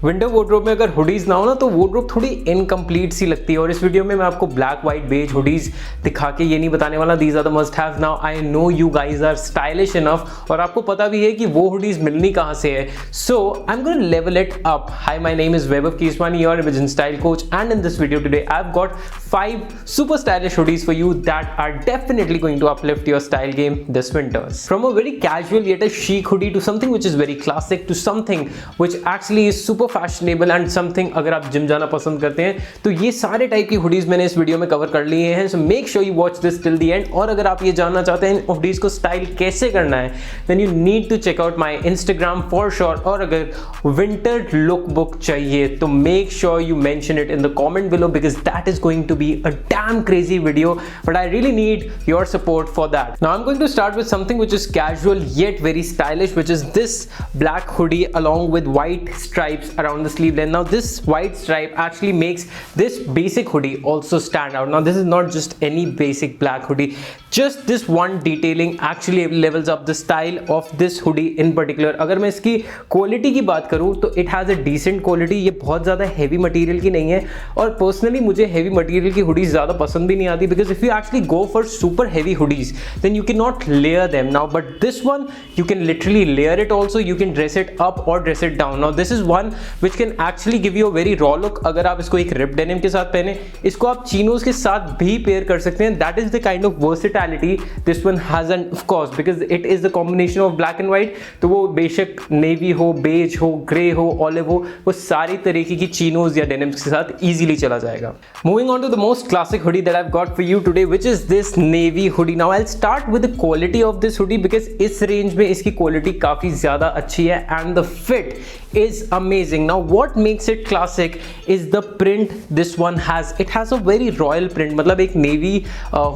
Winter wardrobe में अगर hoodies ना हो ना तो वार्डरोब थोड़ी इनकम्प्लीट सी लगती है। और इस वीडियो में मैं आपको ब्लैक व्हाइट बेज हुडीज दिखा के ये नहीं बताने वाला these are the must have. Now I know you guys are stylish enough और आपको पता भी है कि वो हुडीज मिलनी कहाँ से है। So I am gonna level it up. Hi, my name is Vaibhav Keswani, your vision style coach, and in this video today I have got 5 super stylish hoodies for you that are definitely going to uplift your style game this winters. From a very casual yet a chic hoodie to something which is very classic to something which actually is super fashionable and something अगर आप gym जाना पसंद करते हैं तो ये सारे type की हुडीज मैंने इस वीडियो में कवर कर लिए हैं। So make sure you watch this till the end. और अगर आप ये जानना चाहते हैं इन हुडीज को स्टाइल कैसे करना है then you need to check out my Instagram for sure. और अगर विंटर लुक बुक चाहिए तो make sure you mention it in the comment below because that is going to be a damn crazy video, but I really need your support for that. Now I'm going to start with something which is casual yet very stylish, which is this black hoodie along with white stripes around the sleeve line. Now this white stripe actually makes this basic hoodie also stand out. Now this is not just any basic black hoodie, just this one detailing actually levels up the style of this hoodie in particular. अगर मैं इसकी quality की बात करूं तो it has a decent quality. ये बहुत ज़्यादा heavy material की नहीं है और personally मुझे heavy material की हुडीज ज़्यादा पसंद भी नहीं आती because if you actually go for super heavy hoodies then you can not layer them. Now but this one you can literally layer it also, you can dress it up और dress it down. Now this is one which can actually give you a very raw look. अगर आप इसको एक rib denim के साथ पहने, इसको आप चीनोज के साथ भी पेयर कर सकते हैं। That is the kind of versatility this one has end of course because it is the combination of black and white. तो वो बेशक नेवी हो, बेज हो, ग्रे हो, ऑलिव हो, वो सारी तरीके की चीनोज या डेनिम्स के साथ ईजिली चला जाएगा। Moving on to the most classic hoodie that I've got for you today, which is this navy hoodie. Now I'll start with the quality of this hoodie because इस range में इसकी quality काफी ज़्यादा अच्छी है and the fit is amazing. Now what makes it classic is the print this one has. It has a very royal print. मतलब एक navy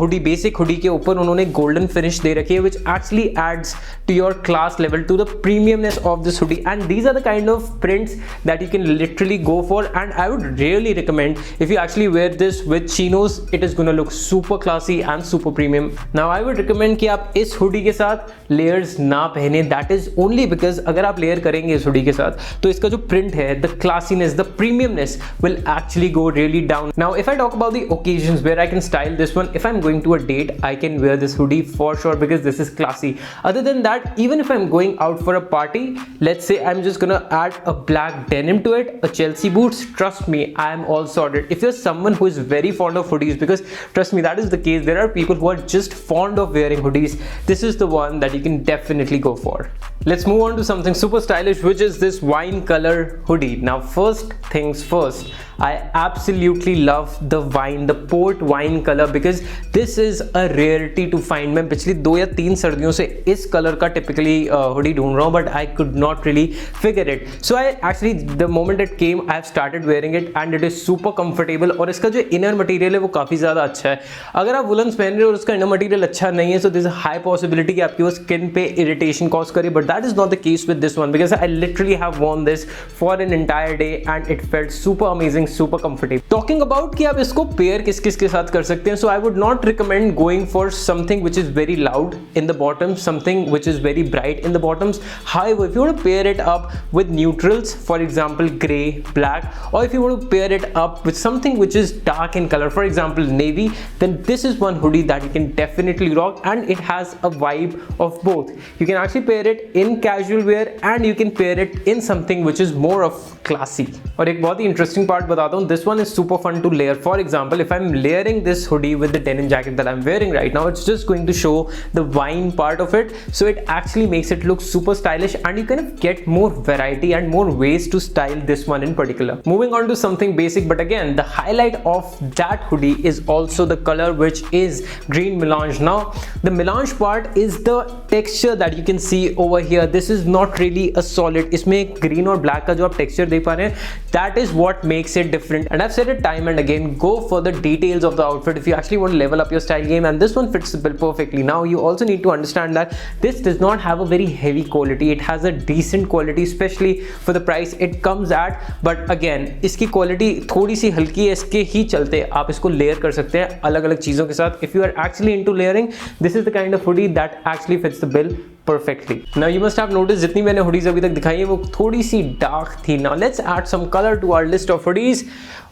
hoodie, basic hoodie के ऊपर उन्होंने golden finish दे रखी है which actually adds to your class level, to the premiumness of this hoodie. And these are the kind of prints that you can literally go for and I would really recommend if you actually wear this with chinos, it is gonna look super classy and super premium. Now I would recommend कि आप इस hoodie के साथ layers ना पहने। That is only because अगर आप layer करेंगे इस हुडी के साथ तो इसका जो print है, the classiness, the premiumness will actually go really down. Now if I talk about the occasions where I can style this one, if I'm going to a date, I can wear this hoodie for sure because this is classy. Other than that, even if I'm going out for a party, let's say I'm just gonna add a black denim to it, a Chelsea boots, trust me, I am all sorted. If you're someone who is very fond of hoodies, because trust me that is the case, there are people who are just fond of wearing hoodies, this is the one that you can definitely go for. Let's move on to something super stylish, which is this wine color hoodie. Now first things first, I absolutely love the wine, the port wine color because this is a rarity to find. मैं पिछली 2 या 3 सर्दियों से इस colour का typically hoodie ढूंढ रहा हूँ but I could not really figure it. So I actually the moment it came I have started wearing it and it is super comfortable और इसका जो inner material है वो काफ़ी ज़्यादा अच्छा है। अगर आप वुलन्स पहन रहे हो और उसका inner material अच्छा नहीं है so there is a high possibility कि आपकी वो skin पे irritation cause करे, but that is not the case with this one because I literally have worn this for an entire day and it felt super amazing, super comfortable. Talking about कि आप इसको pair किस किस के साथ कर सकते हैं, so I would not recommend going for something which is very loud in the bottoms, something which is very bright in the bottoms. However, if you want to pair it up with neutrals, for example gray, black, or if you want to pair it up with something which is dark in color, for example navy, then this is one hoodie that you can definitely rock and it has a vibe of both. You can actually pair it in casual wear and you can pair it in something which is more of classy. और एक बहुत ही interesting part बताता हूँ, this one is super fun to layer. For example, if I'm layering this hoodie with the denim jacket that I'm wearing right now, it's just going to show the wine part of it, so it actually makes it look super stylish and you kind of get more variety and more ways to style this one in particular. Moving on to something basic, but again the highlight of that hoodie is also the color which is green melange. Now the melange part is the texture that you can see over here. This is not really a solid, इसमें green और black का जो आप texture देख पा रहे हैं, that is what makes it it different. And I've said it time and again, go for the details of the outfit if you actually want to level up your style game, and this one fits the bill perfectly. Now you also need to understand that this does not have a very heavy quality. It has a decent quality, especially for the price it comes at. But again, इसकी quality थोड़ी सी हल्की है, इसके ही चलते आप इसको layer कर सकते हैं अलग अलग चीज़ों के साथ. If you are actually into layering, this is the kind of hoodie that actually fits the bill perfectly. Now you must have noticed जितनी मैंने hoodies अभी तक दिखाई है वो थोड़ी सी dark थी. Now let's add some color to our list of hoodies,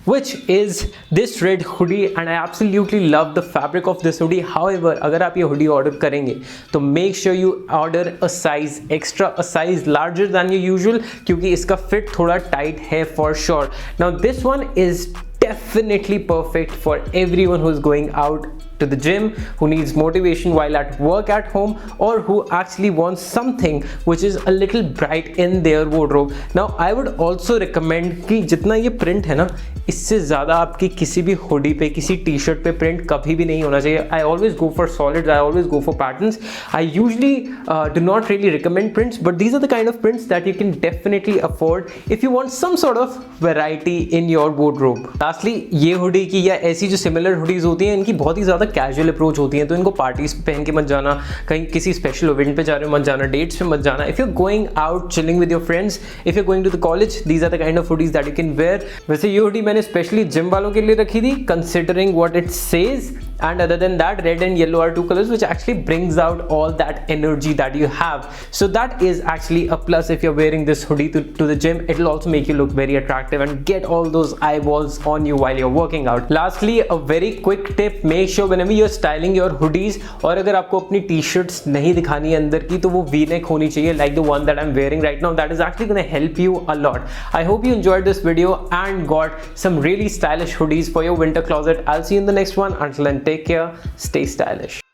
which is this red hoodie, and I absolutely love the fabric of this hoodie. However, अगर आप ये hoodie order करेंगे तो make sure you order a size extra, a size larger than your usual, क्योंकि इसका fit थोड़ा tight है for sure. Now this one is definitely perfect for everyone who's going out to the gym, who needs motivation while at work at home, or who actually wants something which is a little bright in their wardrobe. Now I would also recommend कि जितना ये print है ना, इससे ज़्यादा आपकी किसी भी hoodie पे, किसी t-shirt पे print कभी भी नहीं होना चाहिए. I always go for solids, I always go for patterns. I usually do not really recommend prints, but these are the kind of prints that you can definitely afford if you want some sort of variety in your wardrobe. Lastly, ये hoodie की या ऐसी जो similar hoodies होती हैं, इनकी बहुत ही ज़्यादा कैजुअल अप्रोच होती हैं, तो इनको पार्टीज पहन के मत जाना, कहीं किसी स्पेशल इवेंट पे जा रहे हो मत जाना, डेट्स पे मत जाना. If you going out chilling with your friends, if you going to the college, these are the kind of hoodies that you can wear. वैसे ये हुडी मैंने स्पेशली जिम वालों के लिए रखी थी, considering what it says, and other than that, red and yellow are two colors which actually brings out all that energy that you have. So that is actually a plus. If you're wearing this hoodie to the gym, it'll also make you look very attractive and get all those eyeballs on you while you're working out. Lastly, a very quick tip, make sure whenever you're styling your hoodies, और अगर आपको अपनी t-shirts नहीं दिखानी है अंदर की, तो वो v-neck होनी चाहिए, like the one that I'm wearing right now. That is actually going to help you a lot. I hope you enjoyed this video and got some really stylish hoodies for your winter closet. I'll see you in the next one. Until then, take care, stay stylish.